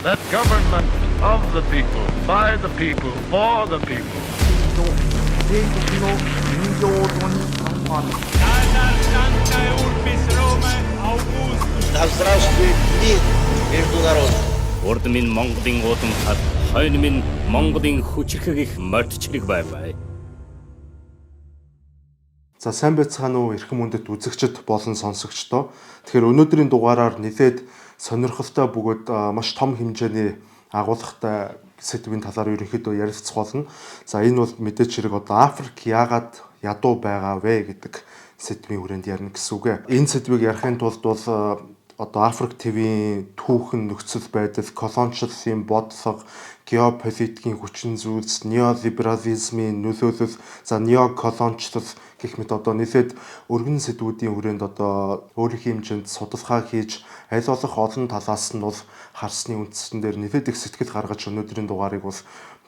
That government of the people, by the people, for the people. Да здравствует мир между народами. Урд минь Монголын удам хад, хойно минь Монголын хүчрхэг их мордчлог байваа. За сайн байцгаана уу эрхэм мөндөд үзэгчд болон сонсогчдоо. Тэгэхээр өнөөдрийн дугаараар нэлээд сонирхолтой бөгөөд маш том хэмжээний агуулгатай сэдвийн талаар ерөнхийдөө ярилцах болно. За энэ бол мэдээж хэрэг одоо Африк яагаад ядуу байгаа вэ гэдэг сэдвийн хүрээнд ярина гэсэн үг. Энэ сэдвийг ярихын тулд бол одоо Африк ТV-ийн түүхэн нөхцөл байдал, колоничлалын бодлого, геополитикийн хүчин зүйлс, неолиберализмын нөлөөлөл, за неоколоничлал гэх мэт одоо нэлээд өргөн сэдвүүдийн хүрээнд одоо өөрийнхөө хэмжээнд судалгаа хийж аль болох олон талаас нь бол харсны үндсэн дээр нэлээд их сэтгэл гаргаж өнөөдрийн дугаарыг бол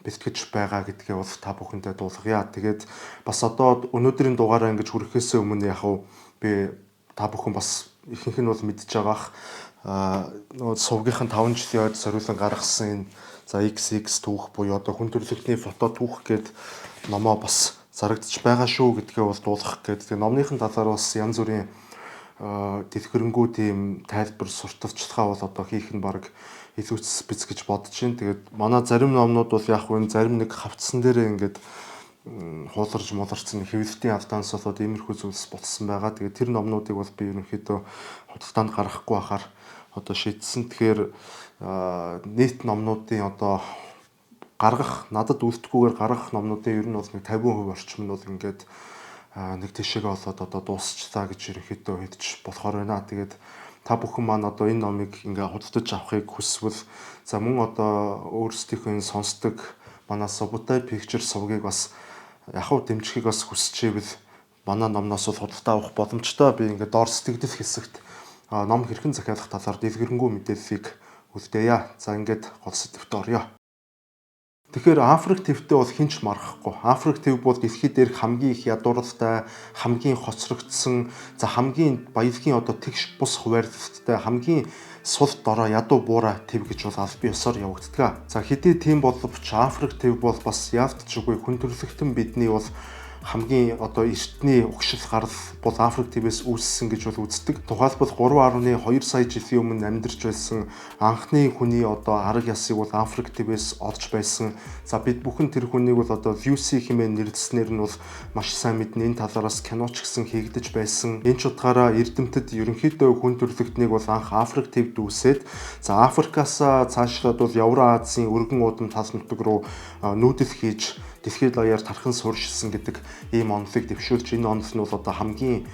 бэлтгэж байгаа гэдгээ бол та бүхэндээ дуулгая. Тэгээд бас одоо өнөөдрийн дугаараа ингэж хүрэхээс өмнө яг би та бүхэн бас ихэнх нь бол мэдж байгаах нөгөө сувгийнхан 5 жилийн ойд зориулан гаргасан энэ за XX түүх буюу одоо хүн төрөлхтний фото түүх гээд номоо бас зарагдчих байгаа шүү гэдгээ бол дуулгах гээд тэгээ номныхын талаар бас янз бүрийн дэлгэрэнгүй тийм тайлбар сурталчилгаа бол одоо хийх нь баг илүүцс биз гэж бодож байна. Тэгээд манай зарим номнууд бол яг энэ зарим нэг хавцсан дээрээ ингээд хууларж муларцсан хэвлэлтийн алдаанаас болоод иймэрхүү зүйлс болсон байгаа. Тэгээд тэр номнуудыг бол би ерөнхийдөө худалдаанд гаргахгүй байхаар одоо шийдсэн. Тэгэхээр нийт номнуудын одоо гаргах надад үлдэхгүйгээр гаргах номнуудын ер нь бол нэг 50% орчим нь бол ингээд нэг тишээгээ болоод одоо дуусчлаа гэж ерөнхийдөө хэлж болохоор байна. Тэгээд та бүхэн маань одоо энэ номыг ингээ худалдаж авахыг хүсвэл за мөн одоо өөрсдийнхөө сонсдог манай Subotai Picture сувгийг бас яхав дэмжихийг бас хүсчээвэл манай номноос бол худалдаа авах боломжтой. Би ингээ доор сэтгэл хэсэгт ном хэрхэн захиалах талаар дэлгэрэнгүй мэдээллийг үлдээе. За ингээд гол сэдвт орё. Тэгэхээр Африк твтэй бол хинч маргахгүй. Африк төв бол дэлхийд дээрх хамгийн их ядууралтай, хамгийн хоцрогдсон, за хамгийн баялагын одоо тэгш бус хуваарлалттай, хамгийн сул дорой ядуу буурай төв гэж бол аль бие ёсоор явагддаг. За хэдий тийм боловч Африк төв бол бас яалтчгүй хүн төрөлхтөн бидний бол хамгийн одоо эртний угшил гарал бол Африк твээс үүссэн гэж бол үздэг. Тухайлбал 3.2 сая жилийн өмнө амьдарч байсан анхны хүний одоо арга ясыг бол Африк твээс олж байсан. За бид бүхэн тэр хүнийг бол одоо Lucy хэмээн нэрлэснээр нь бол маш сайн мэднэ. Энэ талаараас киноч гэсэн хийгдэж байсан. Энэ ч утгаараа эрдэмтэд ерөнхийдөө хүн төрөлхтнийг бол анх Африк твд үүсээд за Африкаас цаашлаад бол Евразийн өргөн уудам тал нутаг руу нүүдэл хийж дэлхийд даяар тархан суурьшилсан гэдэг ийм онолыг дэвшүүлж энэ онол нь бол одоо хамгийн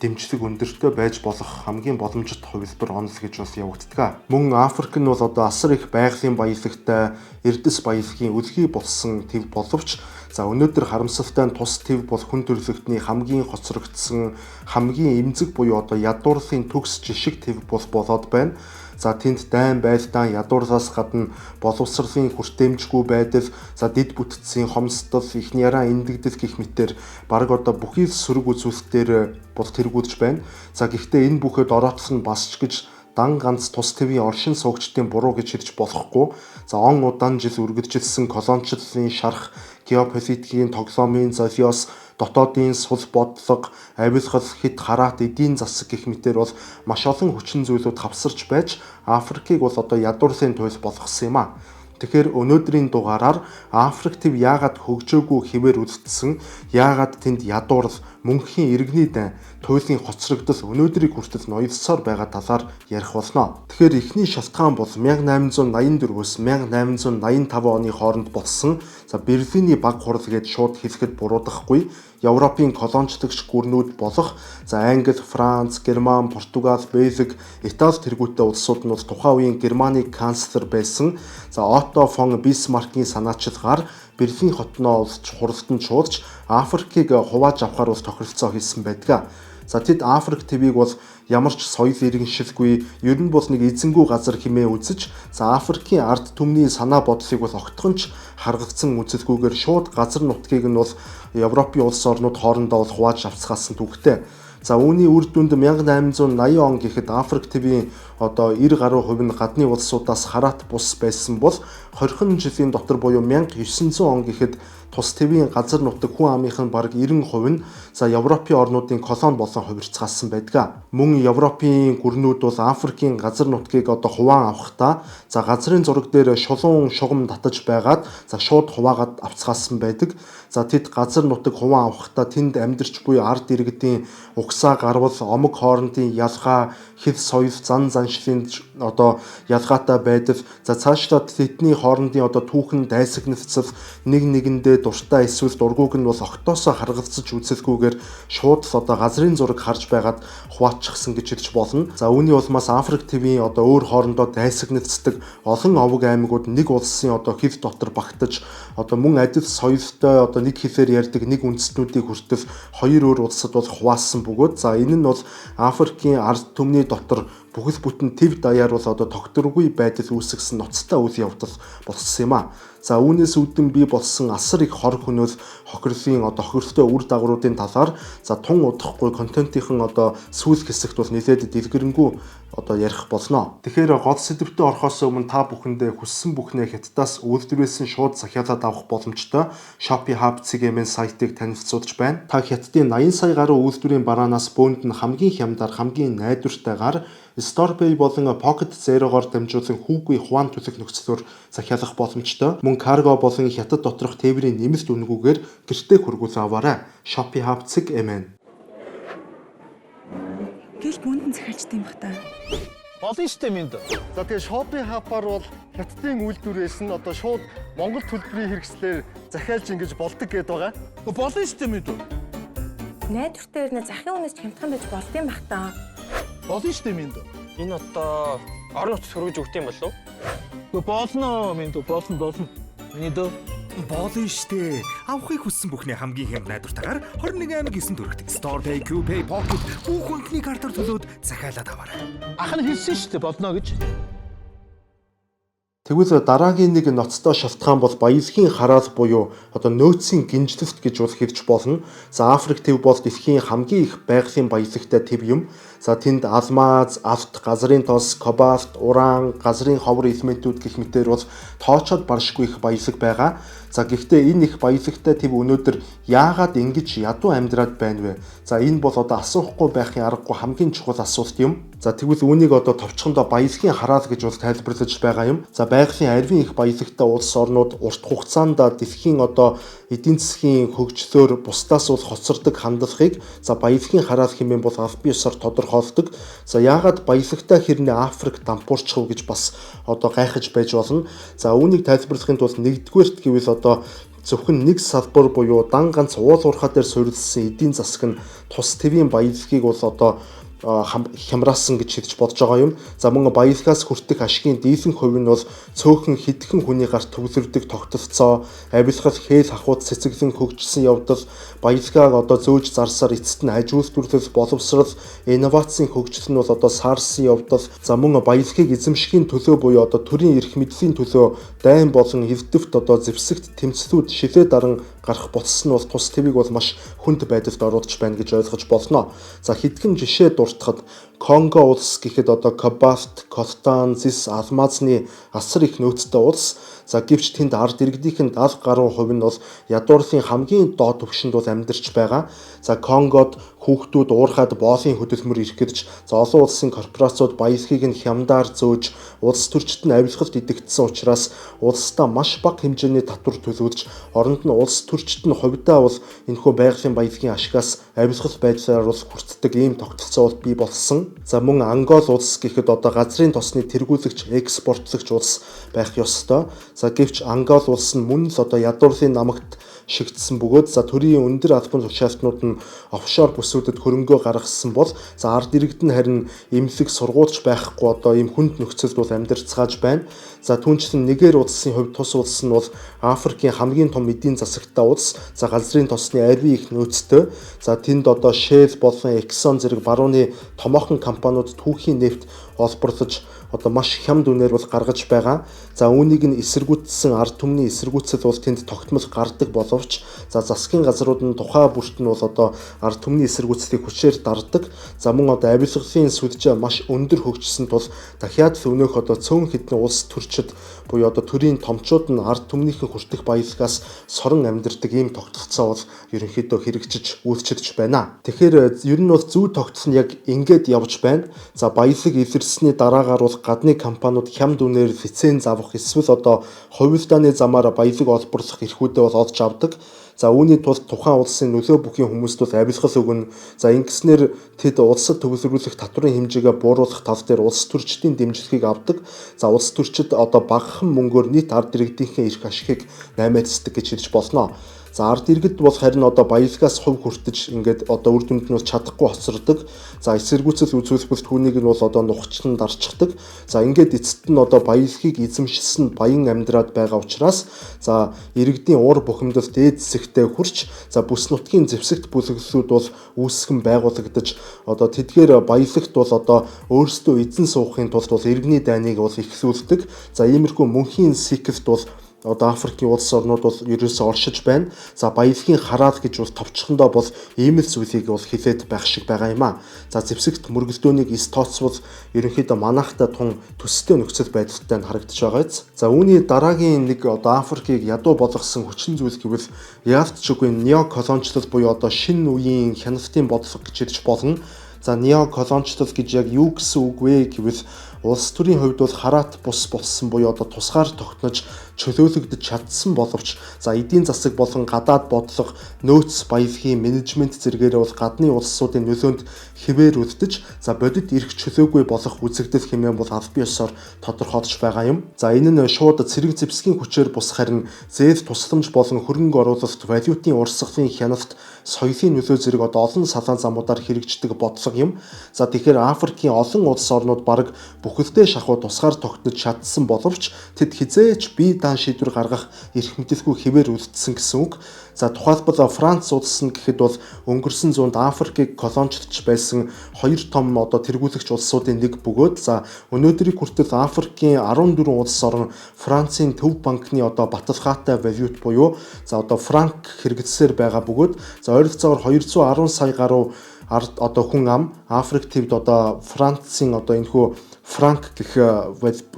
дэмжлэг өндөртэй байж болох хамгийн боломжит хувилбар онол гэж бас явагддаг. Мөн Африк нь бол одоо асар их байгалийн баялагтай, эрдэс баялагын үлгий болсон төв боловч за өнөөдөр харамсалтай нь тус төв бол хүн төрөлхтний хамгийн хоцрогдсон, хамгийн эмзэг буюу одоо ядуурлын төгс жишг төв болоод байна. За тэнд дайн байлдаан ядуурлаас гадна боловсролын хүртээмжгүй байдал, за дэд бүтцийн хомсдол, их няраа эндэгдэл гэх мэтээр бараг одоо бүхий л сөрөг үзүүлэлтээр бол тэргүүлж байна. За гэхдээ энэ бүхэд ороотл нь басч гэж дан ганц тус твийн оршин суугчдын буруу гэж хэлж болохгүй. За он удаан жил үргэлжилсэн колоничлалын шарх, геополитикийн тоглоомын золиос, дотоодын сул бодлого, авилгал, хэд хараат эдийн засаг гэх мэтээр бол маш олон хүчин зүйлүүд хавсарч байж Африкийг бол одоо ядуурлын туйл болгосон юм а. Тэгэхээр өнөөдрийн дугаараар Африк төв яагаад хөгжөөгүй хэвээр үлдсэн, яагаад тэнд ядуурл, мөнхийн иргэний дайн, туйлын хоцрогдол өнөөдрийг хүртэл ноёлсоор байгаа талаар ярих болно. Тэгэхээр эхний шалтгаан бол 1884-өөс 1885 оны хооронд болсон за Берлиний баг хурал гэж шууд хэлэхэд буруудахгүй Европын колоничлогч гүрнүүд болох за Англи, Франц, Герман, Португал, Бельги, Итали тэргүүтээ улсууд нь бол тухайн үеийн Германы канцлер байсан. За Отто фон Бисмаркийн санаачилгаар Берлин хотноо олж хуралдан чуулж Африкийг хувааж авахар бол тохиролцоо хийсэн байдаг. За тэд Африк твийг бол ямар ч соёл иргэншилгүй ер нь бол нэг эзэнгүй газар хэмээн үзэж за Африкийн ард түмний санаа бодлыг бол огтхонч харгагдсан үзэлгүйгээр шууд газар нутгийг нь бол Европын улс орнууд хоорондоо бол хувааж авцгаасан түүхтэй. За үүний үр дүнд 1880 он гэхэд Африк твийн одоо 90% нь гадны улсуудаас хараат бус байсан бол 20 жилийн дотор буюу 1900 он гэхэд тус твийн газар нутаг хүн амынх нь бараг 90% нь за Европын орнуудын колони болон хувирцгаасан байдаг. Мөн Европын гүрнүүд бол Африкийн газар нутгийг одоо хуваан авахдаа за газрын зураг дээр шулуун шугам татаж байгаад за шууд хуваагаад авцгаасан байдаг. За тэд газар нутаг хуваан авахдаа тэнд амьдарч буй ард иргэдийн угсаа гарвал омог хоорондын ялгаа хэв соёл зан заншлын одоо ялгаатай байдаг. За цаашлаад тэдний хоорондын одоо түүхэн дайсагнацал нэг нэгэндээ дуртай эсвэл дургүйг нь бол октоосоо харгалзаж үзэлгүйгээр шууд л одоо газрын зураг харж байгаад хуваачихсан гэж хэлж болно. За үүний улмаас Африк твийн одоо өөр хоорондоо дайсагнацдаг олон овог аймагуд нэг улсын одоо хэв дотор багтаж одоо мөн адил соёлтой одоо нэг хэлээр ярьдаг нэг үндэстнүүдийг хүртэл хоёр өөр улсад бол хуваасан бөгөөд за энэ нь бол Африкийн ард түмний дотор бүхэл бүтэн төв даяар бол одоо тогтворгүй байдал үүсгэсэн ноцтой үйл явдал болсон юм а. За үүнээс үүдэн бий болсон асар их хор хөнөөл хохирлын одоо хохиролтой үр дагавруудын талаар за тун удахгүй контентын одоо сүүл хэсэгт бол нэлээд дэлгэрэнгүй одоо ярих болно. Тэгэхээр гол сэдвтэ орохоос өмнө та бүхэндээ хүссэн бүхнээ Хятадаас үйлдвэрлэсэн шууд захиалаад авах боломжтой Shopee Hub цэгийн сайтыг танилцуулж байна. Та Хятадын 80 сая гаруй үйлдвэрийн бараанаас бөөнд нь хамгийн хямдар, хамгийн найдвартайгаар StorePay болон Pocket Zero-гоор дамжуулан хүүгүй хуваан төлөх нөхцлөөр захиалах боломжтой. Мөн карго болон Хятад доторх тээврийн нэмэлт үнэгүүгээр гэртээ хүргүүл аваарай. Shopee Hub цэг эмэн. Гэл бүндэн захиалчтай юм бах та. Болно шүү дээ минь. За тэгээ Shopee Hub-аар бол Хятадын үйлдвэрээс нь одоо шууд Монгол төлбөрийн хэрэгслээр захиалж ингэж болдог гэдээ байгаа. Болно шүү дээ минь. Найдвартай өрнө захын үнээс хямдхан байж болдсон бах та. Болно шүү дээ минь. Энэ одоо орон нутгад хөргөж өгд юм болов уу? Болно минь болно. Минь Болно штэ. Авахыг хүссэн бүхний хамгийн хямд найдвартайгаар 21.9 төгрөгт StorePay, QPay, Pocket бүх банкны картаар төлөөд захиалаад аваарай. Ах нь хэлсэн шүү дээ болно гэж. Тэгвэл дараагийн нэг ноцтой шалтгаан бол баялагын хараал буюу одоо нөөцийн гинжлэлт гэж бол хэлж болно. За Африк төв бол дэлхийн хамгийн их байгалийн баялагтай төв юм. За тэнд алмаз, алт, газрын тос, кобальт, уран, газрын ховор элементүүд гэх мэтээр бол тоочоод баршгүй их баялаг байгаа. За гэхдээ энэ их баялагтай төв өнөөдөр яагаад ингэж ядуу амьдраад байна вэ? За энэ бол одоо асуухгүй байхын аргагүй хамгийн чухал асуулт юм. За тэгвэл үүнийг одоо товчхондоо баялагын хараал гэж бол тайлбарлаж байгаа юм. За байгалийн арвин их баялагтай улс орнууд урт хугацаанд дэлхийн одоо эдийн засгийн хөгжлөөр бусдаас бол хоцордог хандлагыг за баялагын хараал хэмээн бол аль биесээр тодорхойлдог. За яагаад баялагтай хэрнээ Африк дампуурчих вэ гэж бас одоо гайхаж байж болно. За үүнийг тайлбарлахын тулд нэгдүгээрт гэвэл одоо зөвхөн нэг салбар буюу дан ганц уул уурхай дээр суурилсан эдийн засаг нь тус твийн баялагийг бол одоо хямраасан гэж хэлж бодож байгаа юм. За мөн баялагаас хүртэх ашигын дийлэнх хувь нь бол цөөхөн хэдхэн хүний гарт төвлөрдөг тогтолцоо, авилгал, хээл хахууд цэцэглэн хөгжсөн явдал, баялагааг одоо зөөж зарсаар эцэст нь аж үйлдвэрлэл, боловсрол, инновацийн хөгжил нь бол одоо саарсан явдал. За мөн баялагыг эзэмшихийн төлөө буюу одоо төрийн эрх мэдлийн төлөө дайн болон эвдэвт одоо зэвсэгт тэмцлүүд шилээ даран гарах болсон нь бол тус твийг бол маш хүнд байдалд оруулж байна гэж ойлгож болно. За хэдхэн жишээ дуртахад Конго улс гэхэд одоо кобальт, колтан, зис, алмазны асар их нөөцтэй улс. За гэвч тэнд ард иргэдийн 70 гаруй хувь нь бол ядуурлын хамгийн доод түвшинд бол амьдарч байгаа. За Конгод хүүхдүүд уурхаад боолын хөдөлмөр ирэх гэж за олон улсын корпорациуд баялагыг нь хямдаар зөөж улс төрчид нь авилгалд идэгдсэн учраас улсдаа маш бага хэмжээний татвар төлөвлөж оронд нь улс төрчид нь хувьдаа бол энэхүү байгалийн баялагын ашигаас авилгал байдлаар бол хүртдэг ийм тогтолцоо бол бий болсон. За мөн Ангол улс гэхэд одоо газрын тосны тэргүүлэгч, экспортлагч улс байх ёстой. За гэвч Ангол улс нь мөн л одоо ядуурлын намагт шигдсэн бөгөөд за төрийн өндөр албан тушаалтнууд нь офшор бүсүүдэд хөрөнгөө гаргасан бол за ард иргэд нь харин эмнэлэг сургуульч байхгүй одоо ийм хүнд нөхцөлд бол амьдарцгааж байна. За түүнчлэн Нигер улсын хувьд тус улс нь бол Африкийн хамгийн том эдийн засагтай улс. За газрын тосны арвин их нөөцтэй. За тэнд одоо Shell болон Exxon зэрэг барууны томоохон компаниуд түүхийн нефть олборлож одоо маш хямд үнээр бол гаргаж байгаа. За үүнийг нь эсэргүүцсэн ард түмний эсэргүүцэл бол тэнд тогтмол гардаг боловч за засгийн газрууд нь тухай бүрт нь бол одоо ард түмний эсэргүүцлийг хүчээр дарддаг. За мөн одоо авилгалын сүлжээ маш өндөр хөгжсөн тул дахиад л өнөөх одоо цөөн хэдэн улс төрчид буюу одоо төрийн томчууд нь ард түмнийхэн хүртэх баялагаас сорон амьдардаг ийм тогтолцоо бол ерөнхийдөө хэрэгжиж үйлчилж байна. Тэгэхээр ер нь бол зүй тогтол нь яг ингээд явж байна. За баялаг илэрсний дараагаар бол гадны компаниуд хямд үнээр лиценз авах эсвэл одоо хувилдааны замаар баялаг олборлох эрхүүдээ бол олж авдаг. За үүний тулд тухайн улсын нөлөө бүхий хүмүүст бол авилгал өгнө. За ингэснээр тэд улсад төвлөрүүлэх татварын хэмжээгээ бууруулах тал дээр улс төрчдийн дэмжлэгийг авдаг. За улс төрчид одоо багахан мөнгөөр нийт ард иргэдийнхээ эрх ашигыг наймаацдаг гэж хэлж болно. За ард иргэд бол харин одоо баялагаас хувь хүртэж ингээд одоо үр дүнд нь бол чадахгүй хоцордог. За эсэргүүцэл үзүүлбэл түүнийг нь бол одоо нухчин дарчдаг. За ингээд эцэст нь одоо баялагийг эзэмшилсэн баян амьдраад байгаа учраас за иргэдийн уур бухимдал дээд зэвсэгтэй хүрч за бүс нутгийн зэвсэгт бүлэглэлүүд бол үүсгэн байгуулагдаж одоо тэдгээр баялагт бол одоо өөрсдөө эзэн суухын тулд бол иргэний дайныг бол ихсүүлдэг. За иймэрхүү мөнхийн секрет бол одоо Африкийн улс орнууд бол ерөөсөө оршиж байна. За баялагын хараал гэж бол товчхондоо бол ийм л зүйлийг бол хилээд байх шиг байгаа юм аа. За зэвсэгт мөргөлдөөнийг эс тооцвол ерөнхийдөө манайхтай тун төстэй нөхцөл байдалтай харагдаж байгаа биз. За үүний дараагийн нэг одоо Африкийг ядуу болгосон хүчин зүйл гэвэл яалтчгүй неоколоничлол буюу одоо шинэ үеийн хяналтын бодлого гэж хэлж болно. За неоколоничлол гэж яг юу гэсэн үг вэ гэвэл улс төрийн хувьд бол хараат бус болсон буюу одоо тусгаар тогтнож чөлөөлөгдөж чадсан боловч за эдийн засаг болон гадаад бодлого нөөц баялагын менежмент зэрэгээрээ бол гадны улсуудын нөлөөнд хэвээр үлдэж за бодит эрх чөлөөгүй болох үзэгдэл хэмээн бол аль биесээр тодорхойлж байгаа юм. За энэ нь шууд цэрэг зэвсгийн хүчээр бус харин зээл тусламж болон хөрөнгө оруулалт валютын урсгалын хяналт соёлын нөлөө зэрэг одоо олон салаан замуудаар хэрэгждэг бодлого юм. За тэгэхээр Африкийн олон улс орнууд бараг бүхэлдээ шахуу тусгаар тогтнож чадсан боловч тэд хизээч бие даан шийдвэр гаргах эрх мэдэлгүй хэвээр үлдсэн гэсэн үг. За тухайлбал Франц улс нь гэхэд бол өнгөрсөн зуунд Африкийг колоничлж байсан хоёр том одоо тэргүүлэгч улсуудын нэг бөгөөд за өнөөдрийг хүртэл Африкийн 14 улс орн Францын төв банкны одоо баталгаатай валют буюу за одоо франк хэрэглэсээр байгаа бөгөөд за ойролцоогоор 210 сая гаруй одоо хүн ам Африк төвд одоо Францын одоо энэхүү франк гэх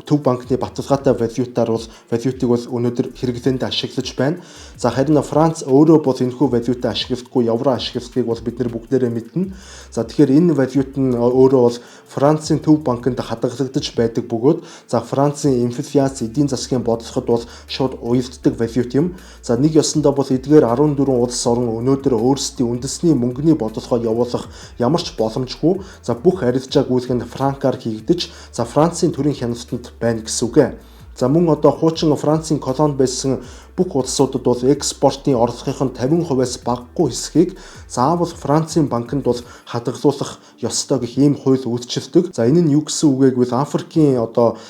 төв банкны баталгаатай валютаар бол валютыг бол өнөөдөр хэрэглээнд ашиглаж байна. За харин Франц өөрөө бол энэхүү валютаа ашигладаггүй, евро ашигладгийг бол бид нар бүгдээрээ мэднэ. За тэгэхээр энэ валют нь өөрөө бол Францын төв банкнд хадгалагдаж байдаг бөгөөд за Францын инфляц эдийн засгийн бодлогод бол шууд уялддаг валют юм. За нэг ёсондоо бол эдгээр 14 улс орн өнөөдөр өөрсдийн үндэсний мөнгөний бодлогоо явуулах ямар ч боломжгүй. За бүх арилжааг үүсгэн франкаар хийгдэж за Францын төрийн хяналтанд байна гэсэн үг ээ. За мөн одоо хуучин Францын колони байсан бүх улсуудад бол экспортын орлогын 50%-аас багагүй хэсгийг заавал Францын банкнд бол хадгалуулах ёстой гэх ийм хууль үйлчилдэг. За энэ нь юу гэсэн үг вэ гэвэл Африкийн одоо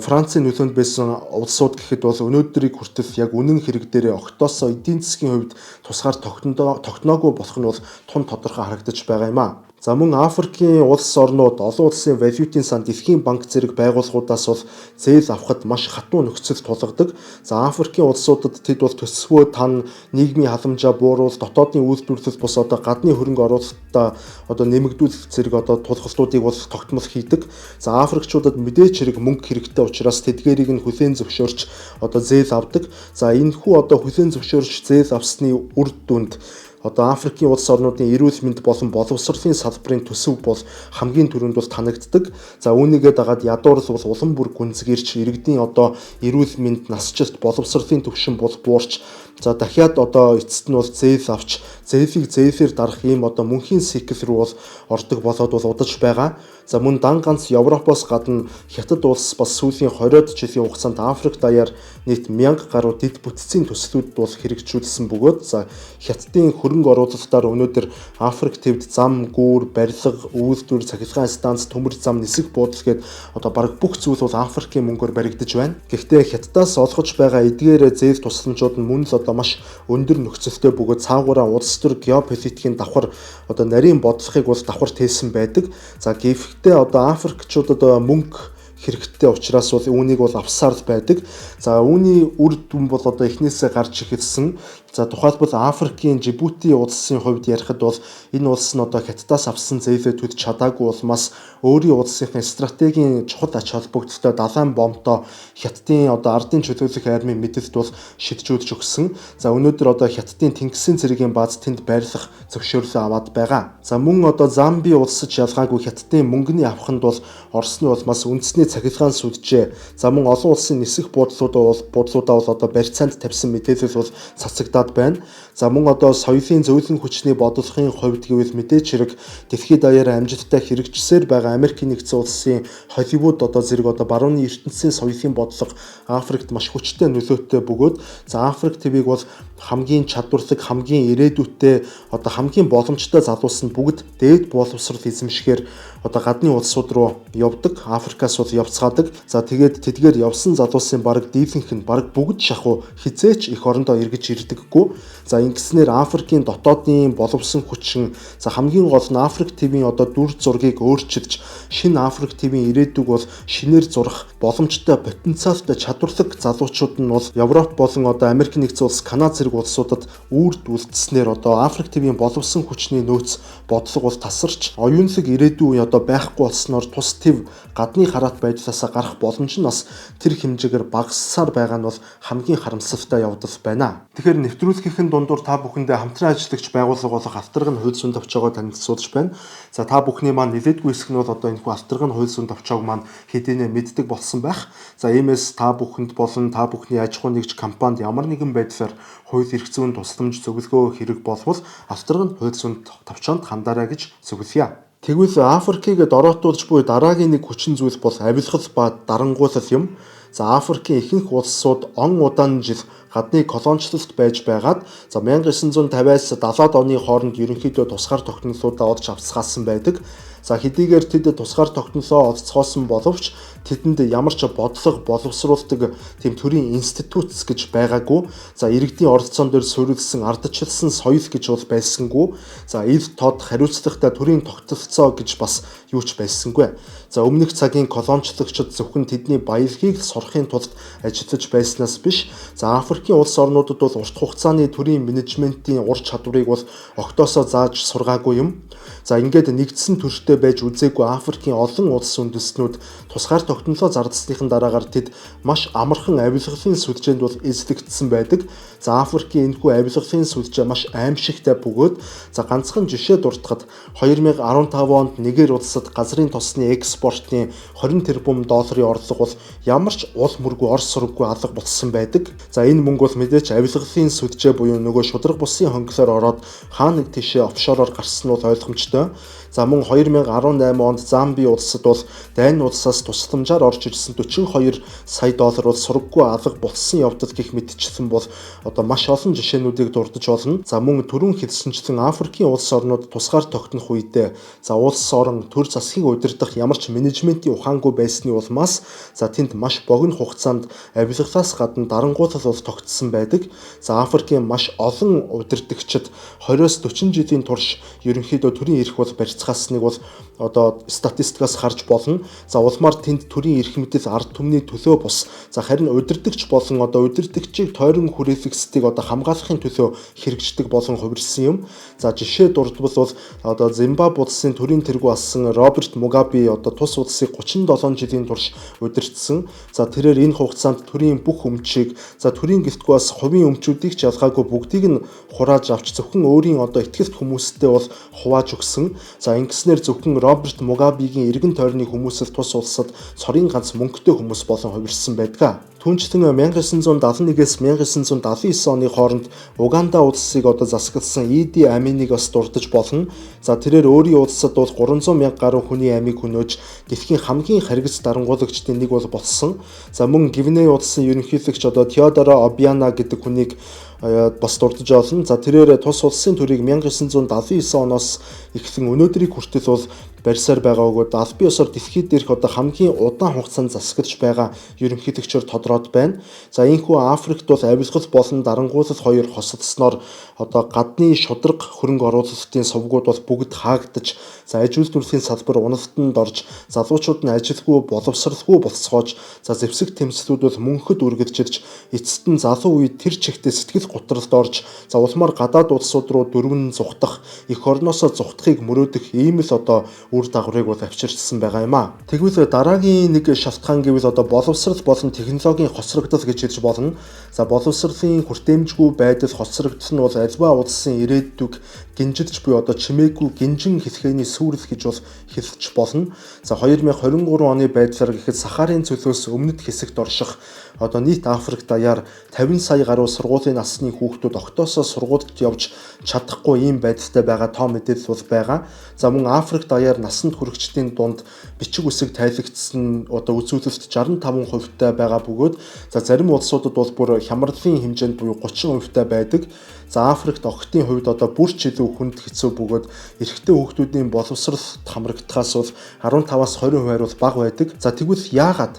Францын нөлөөнд байсан улсууд гэхэд бол өнөөдрийг хүртэл яг үнэн хэрэг дээрээ огтоосоо эдийн засгийн хувьд тусгаар тогтноогүй болох нь бол тун тодорхой харагдаж байгаа юм аа. За мөн Африкийн улс орнууд олон улсын валютын сан дэлхийн банк зэрэг байгууллагуудаас бол зээл авахд маш хатуу нөхцөл тулгардаг. За Африкийн улсуудад тэд бол төсвөө тан нийгмийн халамжаа бууруул, дотоодын үйлдвэрлэл бус одоо гадны хөрөнгө оруулалтаа одоо нэмэгдүүлэх зэрэг одоо тулгуурлуудыг бол тогтмол хийдэг. За Африкчуудад мэдээч хэрэг мөнгө хэрэгтэй учраас тэдгээрийг нь хүлээн зөвшөөрч одоо зээл авдаг. За энэхүү одоо хүлээн зөвшөөрч зээл авсны үр дүнд одоо Африкийн улс орнуудын эрүүл мэнд болон боловсролын салбарын төсөв бол хамгийн түрүүнд бол танагддаг. За үүнийгээ дагаад ядуурл бол улам бүр гүнзгийрч иргэдийн одоо эрүүл мэнд насжилт боловсролын төвшин бол буурч за дахиад одоо эцэст нь бол зээл авч зээлийг зээлээр дарах ийм одоо мөнхийн цикл рүү бол ордог болоод бол удаж байгаа. За мөн дан ганц Европоос гадна Хятад улс бас сүүлийн 20-од жилийн хугацаанд Африк даяар нийт 1000 гаруй дэд бүтцийн төслүүд бол хэрэгжүүлсэн бөгөөд за Хятадын хөрөнгө оруулалтаар өнөөдөр Африк төвд зам, гүүр, барилга, үйлдвэр, цахилгаан станц, төмөр зам, нисэх буудал гээд одоо бараг бүх зүйл бол Африкийн мөнгөөр баригдаж байна. Гэхдээ Хятадаас олгож байгаа эдгээр зээл тусламжууд нь мөн л одоо одоо маш өндөр нөхцөлтэй бөгөөд цаагаараа улс төр геополитикийн давхар одоо нарийн бодлогыг бол давхар тээсэн байдаг. За гэвхдээ одоо Африкчуудад мөнгө хэрэгтэй учраас бол үүнийг бол авсаар байдаг. За үүний үр дүн бол одоо эхнээсээ гарч ирсэн. За тухайлбал Африкийн Жибути улсын хувьд ярихад бол энэ улс нь одоо Хятадаас авсан зээлээ төд чадаагүй улмаас өөрийн улсынхаа стратегийн чухал ач холбогдолтой далайн бомтой Хятадын одоо ардын чөлөөлөх армийн мэдэлд бол шиджүүлж өгсөн. За өнөөдөр одоо Хятадын тэнгисийн цэргийн бааз тэнд байрлах зөвшөөрлөө аваад байгаа. За мөн одоо Замби улсч ялгаагүй Хятадын мөнгөний авахнд бол Оросны улмаас үндэсний цахилгаан сүджээ. За мөн олон улсын нисэх буудлуудаа бол одоо барьцаанд тавьсан мэдээлэл бол цацагдаад байна. За мөн одоо соёлын зөвлөн хүчний бодлогын хувьд гэвэл мэдээж хэрэг дэлхийд даяараа амжилттай хэрэгжсээр байгаа Америкийн нэгдсэн улсын Холливуд одоо зэрэг одоо барууны ертөнцийн соёлын бодлого Африкт маш хүчтэй нөлөөтэй бөгөөд за Африк твийг бол хамгийн чадварлаг, хамгийн ирээдүйтэй одоо хамгийн боломжтой залуус нь бүгд дээд боловсрол эзэмшгээр одоо гадны улсууд руу явдаг. Африкаас бол явцгаадаг. За тэгээд тэдгээр явсан залуусын бараг дийлэнх нь бараг бүгд шахуу хизээч их орондоо эргэж ирдэггүй. За ингэснээр Африкийн дотоодын боловсон хүчин за хамгийн гол нь Африк ТV-ийн одоо дүр зургийг өөрчилж шинэ Африк ТV-ийн ирээдүг бол шинээр зурах боломжтой потенциалтай чадварлаг залуучууд нь бол Европ болон одоо Америк нэгдсэн улс, Канада зэрэг улсуудад үрд үлдснээр одоо Африк ТV-ийн боловсон хүчний нөөц бодлого бол тасарч оюунлаг ирээдүй одоо байхгүй болсноор тус төв гадны хараат байдлаас гарах боломж нь бас тэр хэмжээгээр багассаар байгаа нь бол хамгийн харамсалтай явдал байна. Тэгэхээр нэвтрүүлгийн дундуур та бүхэндээ хамтран ажиллагч байгууллага болох Авторгын хууль зүйн товчоогоо танилцуулж байна. За та бүхний маань нэлээдгүй хэсэг нь бол одоо энэхүү Авторгын хууль зүйн товчоог маань хэдийнэ мэддэг болсон байх. За иймээс та бүхэнд болон та бүхний аж ахуй нэгж компанид ямар нэгэн байдлаар хууль эрх зүйн тусламж зөвлөгөө хэрэг болвол Авторгын хууль зүйн товчоонд хандаарай гэж зөвлөе. Тэгвэл Африкийг дороотуулж буй дараагийн нэг хүчин зүйл бол авилгал ба дарангуйлал юм. За Африкийн ихэнх улсууд он удаан жил гадны колоничлолт байж байгаад за 1950-аас 70-аад оны хооронд ерөнхийдөө тусгаар тогтнолуудаа олж авцгаасан байдаг. За хэдийгээр тэд тусгаар тогтнолоо олцгоосон боловч тэдэнд ямар ч бодлого боловсруулдаг тийм төрийн институт гэж байгаагүй. За иргэдийн оролцоон дээр суурилсан ардчилсан соёл гэж бол байсангүй. За эд тод хариуцлагатай төрийн тогтолцоо гэж бас юу ч байсангүй. За өмнөх цагийн колоничлогчид зөвхөн тэдний баялагийг сорохын тулд ажиллаж байснаас биш. За Африкийн улс орнуудад бол урт хугацааны төрийн менежментийн ур чадварыг бол огтоосоо зааж сургаагүй юм. За ингээд нэгдсэн төрштэй байж үзээгүй Африкийн олон улс үндэстнүүд тусгаар тогтнолоо зардсныхын дараагаар тэд маш амархан авилгалын сүлжээнд бол эзлэгдсэн байдаг. За Африкийн энэхүү авилгалын сүлжээ маш аимшигтай бөгөөд за ганцхан жишээ дуртахад 2015 онд Нигер улсад газрын тосны экспортын 20 тэрбум долларын орлого бол ямар ч уул мөргүй ор сурггүй алга болсон байдаг. За энэ мөнгө бол мэдээч авилгалын сүлжээ буюу нөгөө шудраг бусын хонглоор ороод хаа нэг тийшээ офшороор гарсан нь бол ойлгомжтой. За мөн 2018 онд Замби улсад бол Дани улсаас тусламжаар орж ирсэн 42 сая доллар бол сургаггүй алга болсон явдал гэх мэтчлэн бол одоо маш олон жишээнүүдийг дурдж олно. За мөн түрүүн хэлсэнчлэн Африкийн улс орнууд тусгаар тогтнох үедээ за улс орон төр засгийг удирдах ямар ч менежментийн ухаангүй байсны улмаас за тэнд маш богино хугацаанд авилгалаас гадна дарангуйлал бол тогтсон байдаг. За Африкийн маш олон удирдагчид 20-с 40 жилийн турш ерөнхийдөө төрийн эрх бол барьцгаасныг бол одоо статистикаас харж болно. За улмаар тэнд төрийн эрх мэдэл ард түмний төлөө бус. За харин удирдагч болон одоо удирдагчийг тойрон хүрээлэгсдийг одоо хамгаалахын төлөө хэрэгждэг болон хувирсан юм. За жишээ дурдвал бол одоо Зимбабwe улсын төрийн тэргүү алсан Роберт Мугаби одоо тус улсыг 37 жилийн турш удирдсан. За тэрээр энэ хугацаанд төрийн бүх өмчийг за төрийн гэлтгүй бас хувийн өмчүүдийг ч ялгаагүй бүгдийг нь хурааж авч зөвхөн өөрийн одоо ихтгэл хүмүүстэй бол хувааж өгсөн. За ингэснээр зөвхөн Роберт Мугабигийн эргэн тойрны хүмүүсэл тус улсад цорын ганц мөнгөтэй хүмүүс болон хувирсан байдаг. Түүнчлэн 1971-ээс 1979 оны хооронд Уганда улсыг одоо засагласан Иди Аминыг бас дурдж болно. За тэрээр өөрийн улсад бол 300 мянга гаруй хүний амийг хөнөөж дэлхийн хамгийн харгиц дарангуулагчдын нэг бол болсон. За мөн Гвиней улсын ерөнхийлөгч одоо Теодоро Обиана гэдэг хүнийг бас дурдж олно. За тэрээр тус улсын төрийг 1979 оноос эхлэн өнөөдрийг хүртэл бол барьсаар байгаа өгөөд албан ёсоор дэлхийд дээрх одоо хамгийн удаан хугацаанд засагдж байгаа ерөнхийлөгчөөр тодорхойд байна. За энэхүү Африкт бол авилгал болон дарангуйлал хоёр хосолдсноор одоо гадны шударга хөрөнгө оруулалтын сувгууд бол бүгд хаагдаж, за аж үйлдвэрлэлийн салбар уналтанд орж, залуучууд нь ажилгүй боловсралгүй болцоож, за зэвсэг тэмцлүүд бол мөнхөд үргэлж ирж, эцэст нь залуу үед тэр чигтээ сэтгэл готролд орж, за улмаар гадаад улсууд руу дөрвөн зүхтах, эх орноосоо зүхтахыг мөрөөдөх ийм л одоо үр дагаврыг бол авчирчсан байгаа юм а. Тэгвэл дараагийн нэг шалтгаан гэвэл одоо боловсрал болон технологийн хоцрогдол гэж хэлж болно. За боловсролын хүртээмжгүй байдал хоцрогдсон нь бол альва улсын ирээдүйг гинжидж буй одоо чимээгүй гинжин хэлхээний сүрэл гэж бол хэлж болно. За 2023 оны байдлаар гэхэд Сахарын цөлөөс өмнөд хэсэгт орших одоо нийт Африк даяар 50 сая гаруй сургуулийн насны хүүхдүүд октоосоо сургуульд явж чадахгүй ийм байдалтай байгаа тоо мэдээлэл бол байгаа. За мөн Африк даяар насанд хүрэгчдийн дунд бичиг үсэг тайлагдсан одоо үзүүлэлт 65% байгаа бөгөөд за зарим улсуудад бол бүр хямралын хэмжээнд буюу 30% байдаг. За Африкт охидын хувьд одоо бүр ч илүү хүнд хэцүү бөгөөд эрэгтэй хүүхдүүдийн боловсролд хамрагдахаас бол 15-аас 20% бол бага байдаг. За тэгвэл яагаад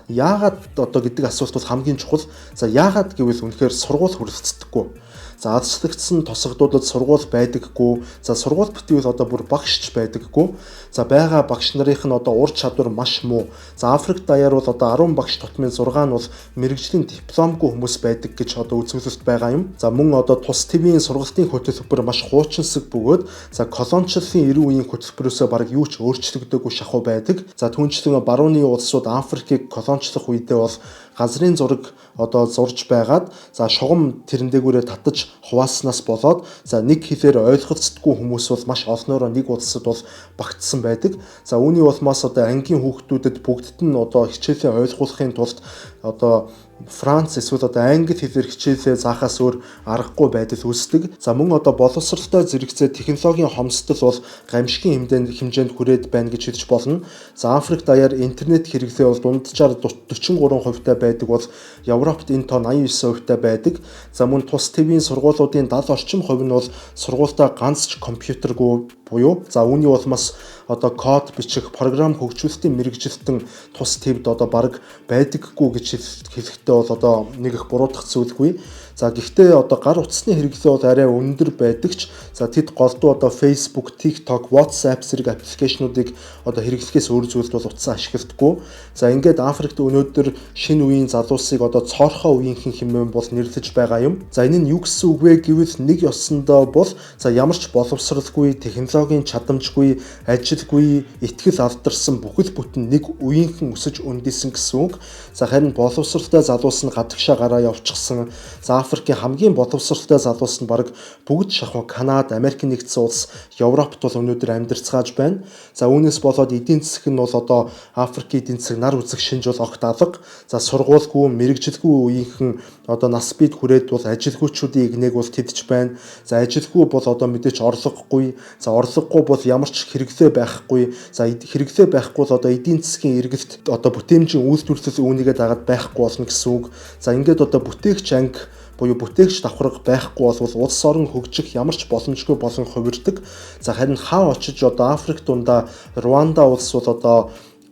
одоо гэдэг асуулт бол хамгийн чухал. За яагаад гэвэл үнэхээр сургууль хүрэлцдэггүй. За азчлагдсан тосгодуудад сургууль байдаггүй. За сургууль битүүл одоо бүр багшч байдаггүй. За байгаа багш нарын нь одоо ур чадвар маш муу. За Африк даяар бол одоо 10 багш тутмын 6 нь бол мэрэгжлийн дипломгүй хүмүүс байдаг гэж одоо үзүүлэлт байгаа юм. За мөн одоо тус твийн сургалтын хөтөлбөр маш хуучинсаг бөгөөд за колоничлалын 90 үеийн хөтөлбөрөөсөө бараг юу ч өөрчлөгдөөгүй шахуу байдаг. За түүнчлэн барууны улсууд Африкийг колоничлох үедээ бол газрын зураг одоо зурж байгаад за шугам тэрэн дээгүүрээ татаж хувааснаас болоод за нэг хэлээр ойлголцдоггүй хүмүүс бол маш олноороо нэг улсад бол багтсан байдаг. За үүний улмаас одоо ангийн хүүхдүүдэд бүгдд нь одоо хичээлээ ойлгуулахын тулд одоо Франц эсвэл одоо англи хэлээр хичээлээ заахаас өөр аргагүй байдал үүсдэг. За мөн одоо боловсролтой зэрэгцээ технологийн хомсдол бол гамшигын хэмжээнд хүрээд байна гэж хэлж болно. За Африк даяар интернет хэрэглээ бол дунджаар 43% байдаг бол Европт энэ тоо 89% байдаг. За мөн тус твийн сургуулиудын 70 орчим хувь нь бол сургуультаа ганц ч компьютергүй буюу за үүний улмаас одоо код бичих, програм хөгжүүлэлтийн мэрэгжилтэн тус твд одоо баг байдаггүй гэж хэлэхдээ бол одоо нэг их буруудах зүйлгүй. За гэхдээ одоо гар утасны хэрэглээ бол арай өндөр байдаг ч за тэд голдуу одоо Facebook, TikTok, WhatsApp зэрэг аппликейшнуудыг одоо хэрэглэхээс өөр зүйлд бол утас ашигладаггүй. За ингээд Африкт өнөөдөр шинэ үеийн залуусыг одоо цоорхоо үеийнхэн хэмээн бол нэрлэж байгаа юм. За энэ нь юу гэсэн үг вэ гэвэл нэг ёсондоо бол за ямар ч боловсралгүй, технологийн чадамжгүй, ажилгүй, итгэл алдарсан бүхэл бүтэн нэг үеийнхэн өсөж өндийсэн гэсэн үг. За харин боловсралтай залуус нь гадагшаа гараа явчихсан. За Африкийн хамгийн боловсралтай залуус нь баг бүгд шахуу Канада, Америк нэгдсэн улс, Европт бол өнөөдөр амьдарцгааж байна. За үүнээс болоод эдийн засаг нь бол одоо Африкийн эдийн засаг нар үзэх шинж бол огт алга. За сургуулгүй, мэрэгжилгүй үеийнхэн одоо нас бид хүрээд бол ажилгүйчүүдийн игнэг бол тэдж байна. За ажилгүй бол одоо мэдээч орлогогүй. За орлогогүй бол ямар ч хэрэглээ байхгүй. За хэрэглээ байхгүй бол одоо эдийн засгийн эргэлт одоо бүтээмжийн үйлдвэрлэл үүнийгээ дагаад байхгүй болно гэсэн үг. За ингээд одоо бүтээгч анги буюу бүтээгч давхарга байхгүй бол улс орон хөгжих ямар ч боломжгүй болон хувирдаг. За харин хаа очиж одоо Африк дундаа Руанда улс бол одоо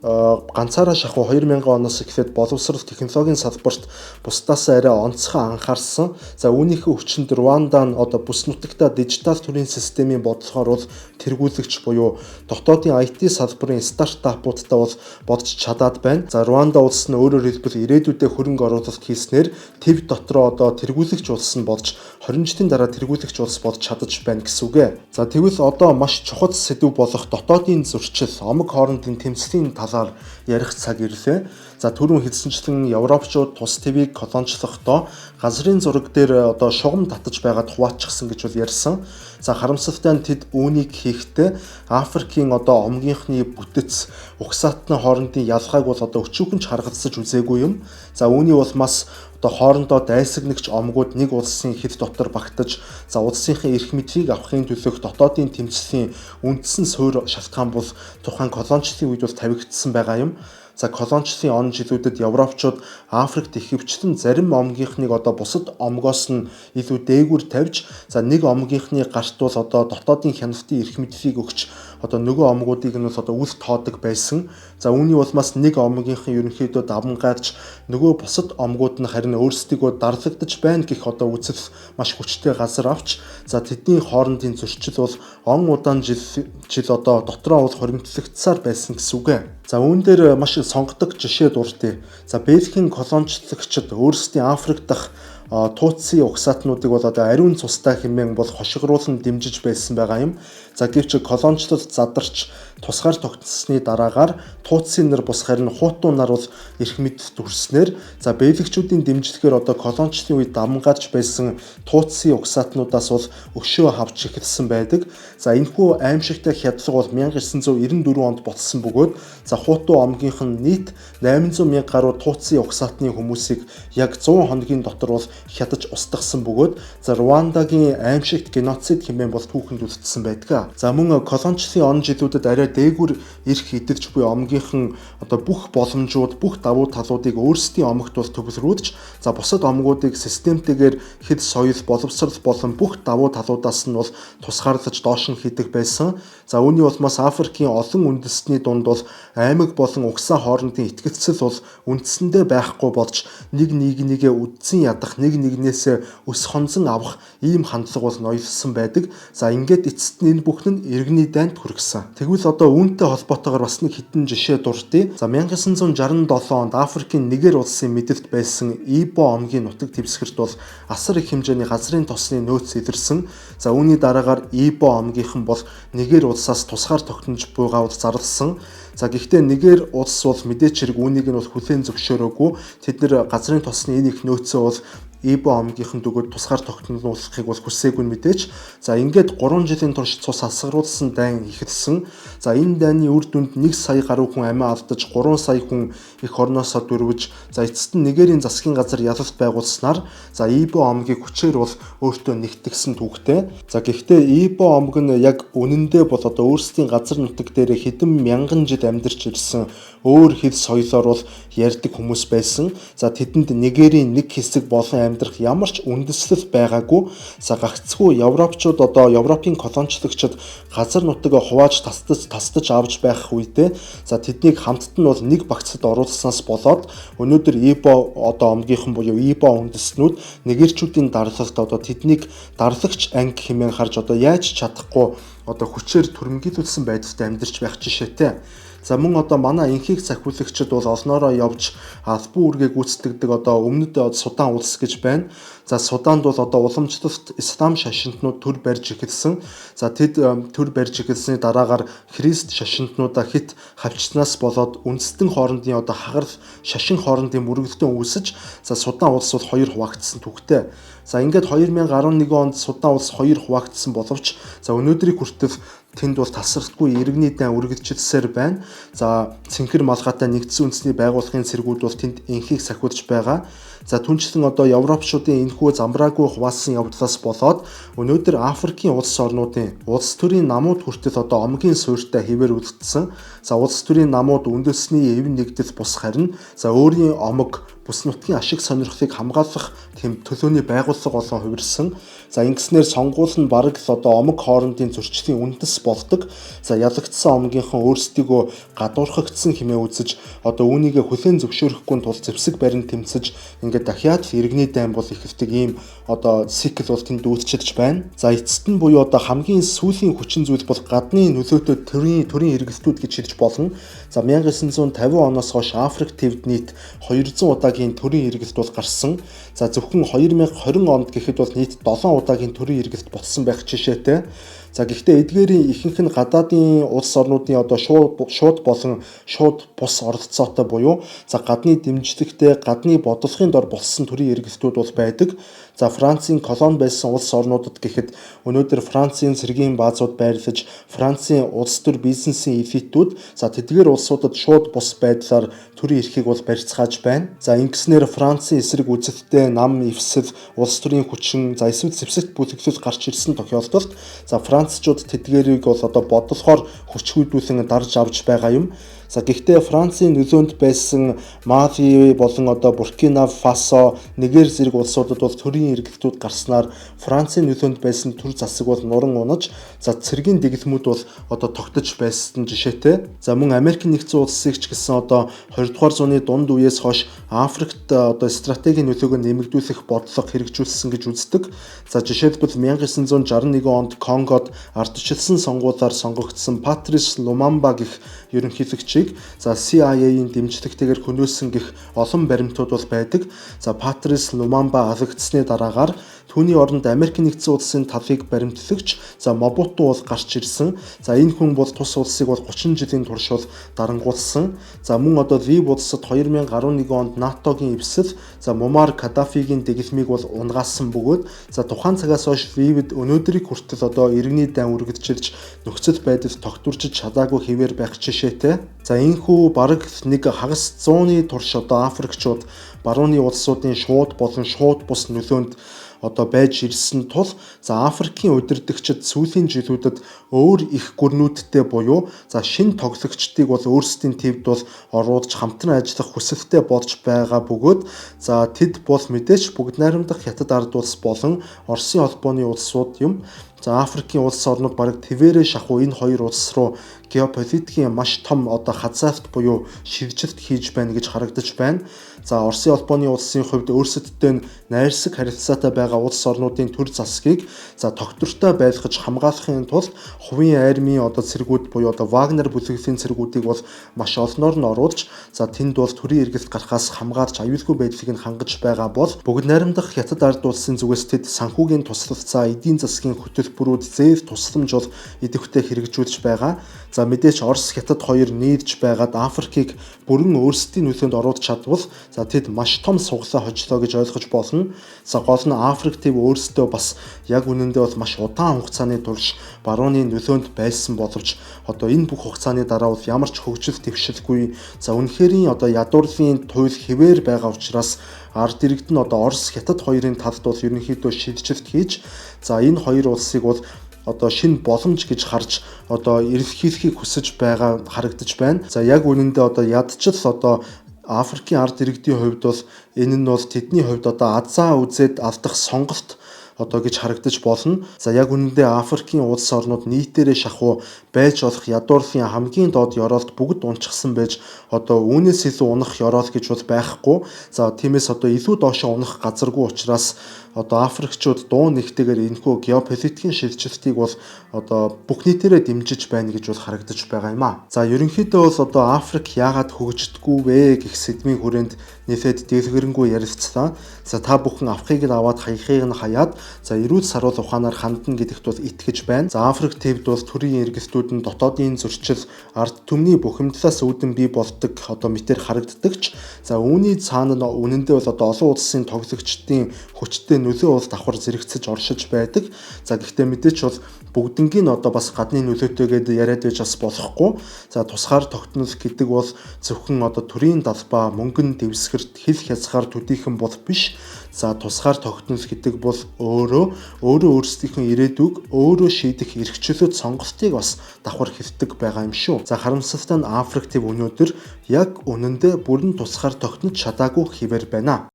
ганцаараа шахуу 2000 оноос эхлээд боловсрол технологийн салбарт бусдаас арай онцгой анхаарсан. За үүнийхээ хүчинд Руанда нь одоо бүс нутагта дижитал төрийн системийн бодлогоор бол тэргүүлэгч буюу дотоодын IT салбарын стартапуудтай бол бодж чадаад байна. За Руанда улс нь өөрөөр хэлбэл ирээдүйдээ хөрөнгө оруулалт хийснээр төв дотроо одоо тэргүүлэгч улс нь болж 20 жилийн дараа тэргүүлэгч улс болж чадаж байна гэсэн үг ээ. За тэгвэл одоо маш чухал сэдв болох дотоодын зөрчил, омог хоорондын тэмцлийн талаар ярих цаг ирлээ. За түрүүн хэлсэнчлэн Европчууд тус твийг колоничлохдоо газрын зураг дээр одоо шугам татаж байгаад хувааччихсан гэж бол ярьсан. За харамсалтай нь тэд үүнийг хийхдээ Африкийн одоо омгийнхны бүтэц угсаатны хоорондын ялгааг бол одоо өчүүхэн ч харгалзаж үзээгүй юм. За үүний улмаас одоо хоорондоо дайсагнагч омгууд нэг улсын хэд дотор багтаж за улсынхаа эрх мэдлийг авахын төлөөх дотоодын тэмцлийн үндсэн суурь шалтгаан бол тухайн колоничлалын үед бол тавигдсан байгаа юм. За колончлын он жилүүдэд Европчууд Африкт ихэвчлэн зарим омгийнхныг одоо бусад омгоос нь илүү дээгүүр тавьж за нэг омгийнхны гарт бол одоо дотоодын хяналтын эрх мэдлийг өгч одоо нөгөө омгуудыг нь одоо үл тоодог байсан. За үүний улмаас нэг омгийнхан ерөнхийдөө даван гарч нөгөө бусад омгууд нь харин өөрсдийгөө дарлагдаж байна гэх одоо үзэл маш хүчтэй газар авч за тэдний хоорондын зөрчил бол он удаан жил одоо дотроо бол хоримтлагдсаар байсан гэсэн үг ээ. За үүн дээр маш сонгодог жишээ дурдъя. За Бельгийн колончлогчид өөрсдийн Африк дахь Тууцын угсаатнуудыг бол одоо ариун цустай хэмээн бол хошигруулан дэмжиж байсан байгаа юм. За гэвч колончлол задарч тусгаар тогтсны дараагаар Тууцын нар бус харин Хууту нар бол эрх мэдэлд хүрснээр за Бельгичүүдийн дэмжлэгээр одоо колончлын үед даван гарч байсан Тууцын угсаатнуудаас бол өшөө хавч эхэлсэн байдаг. За энэхүү аимшигтай хядлага бол 1994 онд болсон бөгөөд за Хууту омгийнх нь нийт 800 мянга гаруй Тууцын угсаатны хүмүүсийг яг 100 хоногийн дотор бол хядаж устгасан бөгөөд за Руандагийн аимшигт геноцид хэмээн бол түүхэнд үлдсэн байдаг. За мөн колончлын он жилүүдэд арай дээгүр эрх идэрч буй омгийнхан одоо бүх боломжууд, бүх давуу талуудыг өөрсдийн омогт бол төвлөрүүлж за бусад омгуудыг системтэйгээр хэд соёл, боловсрол болон бүх давуу талуудаас нь бол тусгаарлаж доош нь хийдэг байсан. За үүний улмаас Африкийн олон үндэстний дунд бол аймаг болон угсаа хоорондын итгэлцэл бол үндсэндээ байхгүй болж нэгээ үдцэн ядах, нэгнээс өс хонзон авах ийм хандлага бол ноёлсон байдаг. За ингээд эцэст нь энэ бүхэн нь иргэний дайнд хүргэсэн. Тэгвэл одоо үүнтэй холбоотойгоор бас нэг хитэн жишээ дурдъя. За 1967 онд Африкийн Нигер улсын мэдэлд байсан Ибо омгийн нутаг дэвсгэрт бол асар их хэмжээний газрын тосны нөөц илэрсэн. За үүний дараагаар Ибо омгийнхан бол Нигер улсаас тусгаар тогтнож буйгаа бол зарласан. За гэхдээ Нигер улс бол мэдээч хэрэг үүнийг нь бол хүлээн зөвшөөрөөгүй. Тэд нэр газрын тосны энэ их нөөцөө бол Ибо омгийнхан дөгөөд тусгаар тогтнуулахыг бол хүсээгүй мэдээж. За ингээд 3 жилийн турш цус асгаруулсан дайн ихэлсэн. За энэ дайны үр дүнд 1 сая гаруй хүн амиа алдаж 3 сая хүн эх орноосоо дөрвөж за эцэст нь Нигерийн засгийн газар ялалт байгуулснаар за Ибо омгийг хүчээр бол өөртөө нэгтгэсэн түүхтэй. За гэхдээ Ибо омг нь яг үнэндээ бол одоо өөрсдийн газар нутаг дээр хэдэн мянган жил амьдарч ирсэн өөр хэл соёлоор бол ярьдаг хүмүүс байсан. За тэдэнд Нигерийн нэг хэсэг болон амьдрах ямар ч үндэслэл байгаагүй. За гагцгүй Европчууд одоо Европын колончлогчид газар нутгаа хувааж тасдаж авч байх үедээ за тэднийг хамтд нь бол нэг багцад оруулснаас болоод өнөөдөр Ибо одоо омгийнхан буюу Ибо үндэстнүүд Нигерчүүдийн дарлагт одоо тэднийг дарлагч анги хэмээн харж одоо яаж чадахгүй одоо хүчээр түрэмгийлүүлсэн байдалд амьдарч байх жишээтэй. За мөн одоо манай энхийг сахиулагчид бол олноороо явж албан үүргээ гүйцэтгэдэг одоо өмнөд Судан улс гэж байна. За Суданд бол одоо уламжлалт ислам шашинтнууд төр барьж эхэлсэн. За тэд төр барьж эхэлсний дараагаар Христ шашинтнуудаа хит хавчснаас болоод үндэстэн хоорондын одоо хагарал шашин хоорондын мөрөгдөлтөөн үүсэж за Судан улс бол хоёр хуваагдсан түүхтэй. За ингээд 2011 онд Судан улс хоёр хуваагдсан боловч за өнөөдрийг хүртэл тэнд бол тасралтгүй иргэний дан үргэлжилсээр байна. За цэнхэр малгайтай нэгдсэн үндэсний байгууллагын цэргүүд бол тэнд энхийг сахиулж байгаа. За түнчлэн одоо Европчуудын энэхүү замбраагүй хуваалсан явдлаас болоод өнөөдөр Африкийн улс орнуудын улс төрийн намууд хүртэл одоо омгийн суурьтай хэвээр үлдсэн. За улс төрийн намууд үндэсний эв нэгдэл бус харин за өөрийн омог бүс нутгийн ашиг сонирхлыг хамгаалах тэм төлөөний байгууллага болон хувирсан. За ингэснээр сонгуул нь бараг л одоо омог хоорондын зөрчлийн үндэс болдог. За ялагдсан омгийнхан өөрсдийгөө гадуурхагдсан хэмээн үзэж одоо үүнийгээ хүлээн зөвшөөрөхгүй тул зэвсэг барин тэмцэж ингээд дахиад иргэний дайн бол ихэлдэг ийм одоо цикл бол тэнд үүдчилж байна. За эцэст нь буюу одоо хамгийн сүүлийн хүчин зүйл бол гадны нөлөөтэй төрийн эргэлтүүд гэж хэлж болно. За 1950 оноос хойш Африк төвд нийт 200 удаагийн төрийн эргэлт бол гарсан. За зөвхөн 2020 онд гэхэд бол нийт 7 удаагийн төрийн эргэлт болсон байх жишээтэй. За гэхдээ эдгээрийн ихэнх нь гадаадын улс орнуудын одоо шууд болон шууд бус оролцоотой буюу за гадны дэмжлэгтэй гадны бодлогын дор болсон төрийн эргэлтүүд бол байдаг. За Францын колони байсан улс орнуудад гэхэд өнөөдөр Францын цэргийн баазууд байрлаж Францын улс төр бизнесийн элитүүд за тэдгээр улсуудад шууд бус байдлаар төрийн эрхийг бол барьцгааж байна. За ингэснээр Францын эсрэг үзэлттэй нам эвсэл улс төрийн хүчин за эсвэл зэвсэгт бүлэглэл гарч ирсэн тохиолдолд за францчууд тэдгээрийг бол одоо бодлохоор хүчгүйдүүлэн дарж авч байгаа юм. За гэхдээ Францын нөлөөнд байсан Мали болон одоо Буркина Фасо, Нигер зэрэг улсуудад бол төрийн эргэлтүүд гарснаар Францын нөлөөнд байсан төр засаг бол нуран унаж, за цэргийн дэглэмүүд бол одоо тогтож байсан жишээтэй. За мөн Америк нэгдсэн улсыг ч гэсэн одоо 20 дугаар зууны дунд үеэс хойш Африкт одоо стратегийн нөлөөгөө нэмэгдүүлэх бодлого хэрэгжүүлсэн гэж үздэг. За жишээлбэл 1961 онд Конгод ардчилсан сонгуулиар сонгогдсон Патрис Лумамба гэх ерөнхийлөгчийг за CIA-ийн дэмжлэгтэйгээр хөнөөсөн гэх олон баримтууд бол байдаг. За Патрис Лумамба алагдсны дараагаар түүний оронд Америк нэгдсэн улсын талыг баримтлагч за Мобуту бол гарч ирсэн. За энэ хүн бол тус улсыг бол 30 жилийн турш дарангуулсан. За мөн одоо Либ улсад 2011 онд НАТОгийн эвсэл за Муаммар Каддафигийн дэглэмийг бол унгаасан бөгөөд за тухайн цагаас хойш Либд өнөөдрийг хүртэл одоо иргэний дан үргэлжилж нөхцөл байдал тогтворч чадаагүй хэвээр байх жишээтэй. За энэхүү бараг нэг хагас 100-ны турш одоо Африкчууд барууны улсуудын шууд болон шууд бус нөлөөнд одоо байж ирсэн тул за Африкийн удирдагчид сүүлийн жилүүдэд өөр их гүрнүүдтэй буюу за шинэ тоглогчдыг бол өөрсдийн төвд бол оруулж хамтран ажиллах хүсэлтэй болж байгаа бөгөөд за тэд бол мэдээж бүгд найрамдах Хятад ард улс болон Оросын холбооны улсууд юм. За Африкийн улс орнууд бараг твэрээ шахуу энэ хоёр улс руу геополитикийн маш том одоо хазаалт буюу шилжилт хийж байна гэж харагдаж байна. За Оросын холбооны улсын хувьд өөрсөддөө найрсаг харилцаатай байгаа улс орнуудын төр засгийг за тогтвортой байлгаж хамгаалахын тулд хувийн армийн одоо цэргүүд буюу одоо Вагнер бүлэглэлийн цэргүүдийг бол маш олноор нь оруулж за тэнд бол төрийн эргэлт гарахаас хамгаалж аюулгүй байдлыг нь хангаж байгаа бол бүгд найрамдах Хятад ард улсын зүгээс тэд санхүүгийн туслалцаа, эдийн засгийн хөтөлбөрүүд зээл тусламж бол идэвхтэй хэрэгжүүлж байгаа. За мэдээж Орос Хятад хоёр нийлж байгаад Африкийг бүрэн өөрсдийн нөлөөнд оруулж чадвал за тэд маш том суглаа хожлоо гэж ойлгож болно. За гол нь Африк төв өөрсдөө бас яг үнэндээ бол маш удаан хугацааны турш барууны нөлөөнд байсан боловч одоо энэ бүх хугацааны дараа бол ямар ч хөгжил дэвшилгүй за үнэхэрийн одоо ядуурлын туйл хэвээр байгаа учраас ард иргэд нь одоо Орос Хятад хоёрын талд бол ерөнхийдөө шилжилт хийж за энэ хоёр улсыг бол одоо шинэ боломж гэж харж одоо эрэлхийлэхийг хүсэж байгаа харагдаж байна. За яг үнэндээ одоо ядчил одоо Африкийн ард иргэдийн хувьд бол энэ нь бол тэдний хувьд одоо азаа үзээд алдах сонголт одоо гэж харагдаж болно. За яг үнэндээ Африкийн улс орнууд нийтээрээ шахуу байж болох ядуурлын хамгийн доод ёроолт бүгд унчсан байж одоо үүнээс илүү унах ёроол гэж бол байхгүй. За тиймээс одоо илүү доошоо унах газаргүй учраас одоо Африкчууд дуу нэгтэйгээр энэхүү геополитикийн шилжилтийг бол одоо бүх нийтээрээ дэмжиж байна гэж бол харагдаж байгаа юм а. За ерөнхийдөө бол одоо Африк яагаад хөгждөггүй вэ гэх сэдвийн хүрээнд нэлээд дэлгэрэнгүй ярилцлаа. За та бүхэн авахыг нь аваад хаяхыг нь хаяад за эрүүл саруул ухаанаар хандна гэдэгт бол итгэж байна. За Африк төвд бол төрийн эргэлтүүд нь дотоодын зөрчил, ард түмний бухимдлаас үүдэн бий болдог одоо мэтэр харагддагч. За үүний цаана нь үнэндээ бол одоо олон улсын тоглогчдын хүчтэй нөлөө бол давхар зэрэгцэж оршиж байдаг. За гэхдээ мэдээч бол бүгднгийн одоо бас гадны нөлөөтэйгээд яриад байж бас болохгүй. За тусгаар тогтнол гэдэг бол зөвхөн одоо төрийн далбаа, мөнгөн дэвсгэрт хил хязгаар төдийхөн бол биш. За тусгаар тогтнол гэдэг бол өөрөө өөрсдийнхөө ирээдүйг өөрөө шийдэх эрх чөлөөт сонголтыг бас давхар хэлдэг байгаа юм шүү. За харамсалтай нь Африк төв өнөөдөр яг үнэндээ бүрэн тусгаар тогтнож чадаагүй хэвээр байна.